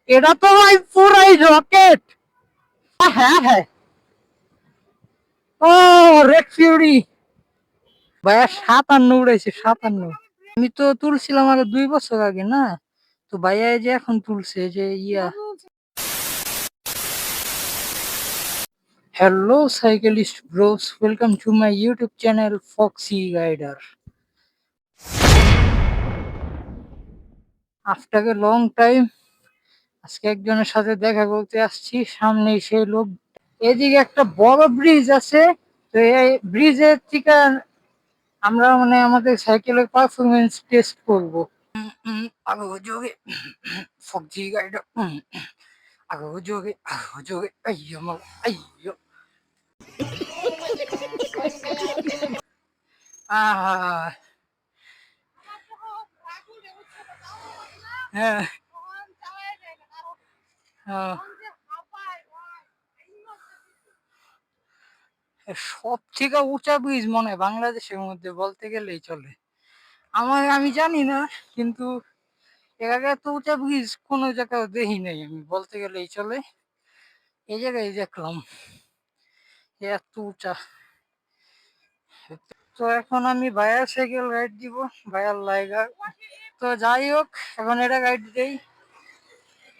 এটা তো ভাই পুরাই রকেট। হ্যাঁ হ্যাঁ। ও, রেড ফিউরি ভাইয়া 57 উড়াইছে, 57। আমি তো তুলছিলাম আগে 2 বছর আগে না, তো ভাইয়া এই যে এখন তুলছে যে ইয়া। Hello cyclist bros, welcome to my YouTube channel Foxy Rider. After a long time আজকে একজনের সাথে দেখা করতে আসছি, সামনেই সেই লোক। এদিকে একটা বড় ব্রিজ আছে, তো এই ব্রিজের থেকে আমরা মানে আমাদের সাইকেলের পারফরমেন্স টেস্ট করব। আগে যোগে ফক্সি রাইডার, আগে যোগে, আগে যোগে, আইয়ো মা, আইয়ো। আহ হ্যাঁ হ্যাঁ। সব থেকে উঁচা ব্রিজ মনে হয় বাংলাদেশের মধ্যে বলতে গেলেই চলে। আমি জানি না, কিন্তু এর আগে এত উঁচা ব্রিজ কোনো জায়গায় দেখি নাই আমি, বলতে গেলেই চলে। এই জায়গায় দেখলাম এত উঁচা। তো এখন আমি ভাইয়ার সাইকেল রাইড দিব, ভাইয়ার লাইগা। তো যাই হোক, এখন এটা রাইড দেই।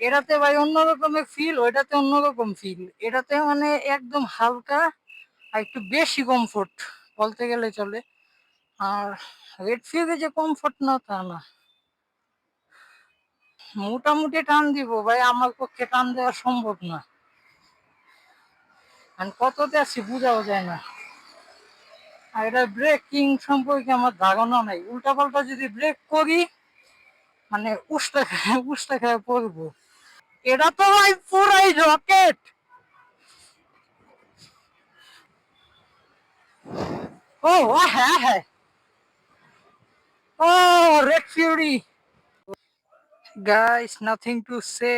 এটাতে ভাই অন্যরকমের ফিল, ওইটাতে অন্যরকম ফিল। এটাতে মানে একদম হালকা আর একটু বেশি কমফোর্ট বলতে গেলে চলে। আর রেড ফিউরে যে কমফোর্ট না তা না, মোটামুটি টান দিব ভাই, আমার পক্ষে টান দেওয়া সম্ভব না। আমি কততে আছি বোঝাও যায় না। আর এটা ব্রেকিং সম্পর্কে আমার ধারণা নাই, উল্টা পাল্টা যদি ব্রেক করি মানে উস্তা খায় পড়বো। এটা তো ভাই পুরাই রকেট। ও হ্যাঁ হ্যাঁ। ও, red fury. Guys, nothing to say.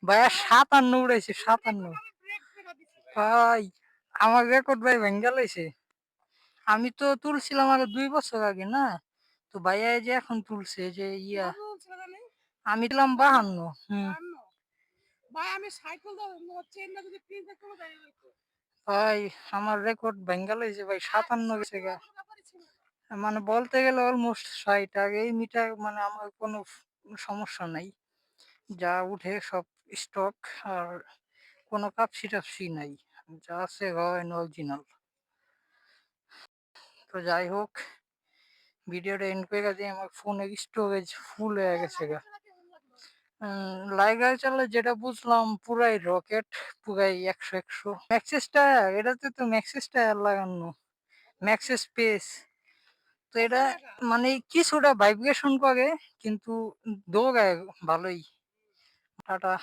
ভাইয়া 57 উড়াইছে, 57। ভাই আমার রেকর্ড ভাই ভেঙ্গে লাইছে। আমি তো তুলছিলাম আগে 2 বছর আগে না, তো ভাইয়া এই যে এখন তুলছে যে ইয়া। আমি দিলাম 52। হম। ভাই আমার রেকর্ড ভেঙ্গে লাইছে ভাই, 57 গেছে গা। মানে বলতে গেলে অলমোস্ট 60। আর এই মিটার মানে আমার কোনো সমস্যা নাই, যা উঠে সব স্টক। আর কোনো কাপসি টাপসি নাই, যা আছে র এন্ড অরিজিনাল। তো যাই হোক, ভিডিওটা এন্ড করে দিয়ে, আমার ফোনের স্টোরেজ ফুল হয়ে গেছে গা। লাইগার চালে যেটা বুঝলাম পুরাই রকেট, পুরাই 100 100 ম্যাক্সিস টায়ার। এটাতে তো ম্যাক্সিস টায়ার লাগানো, ম্যাক্সিস স্পেস। তো এটা মানে কিছুটা ভাইব্রেশন করে, কিন্তু দৌড়ায় ভালোই। টাটা।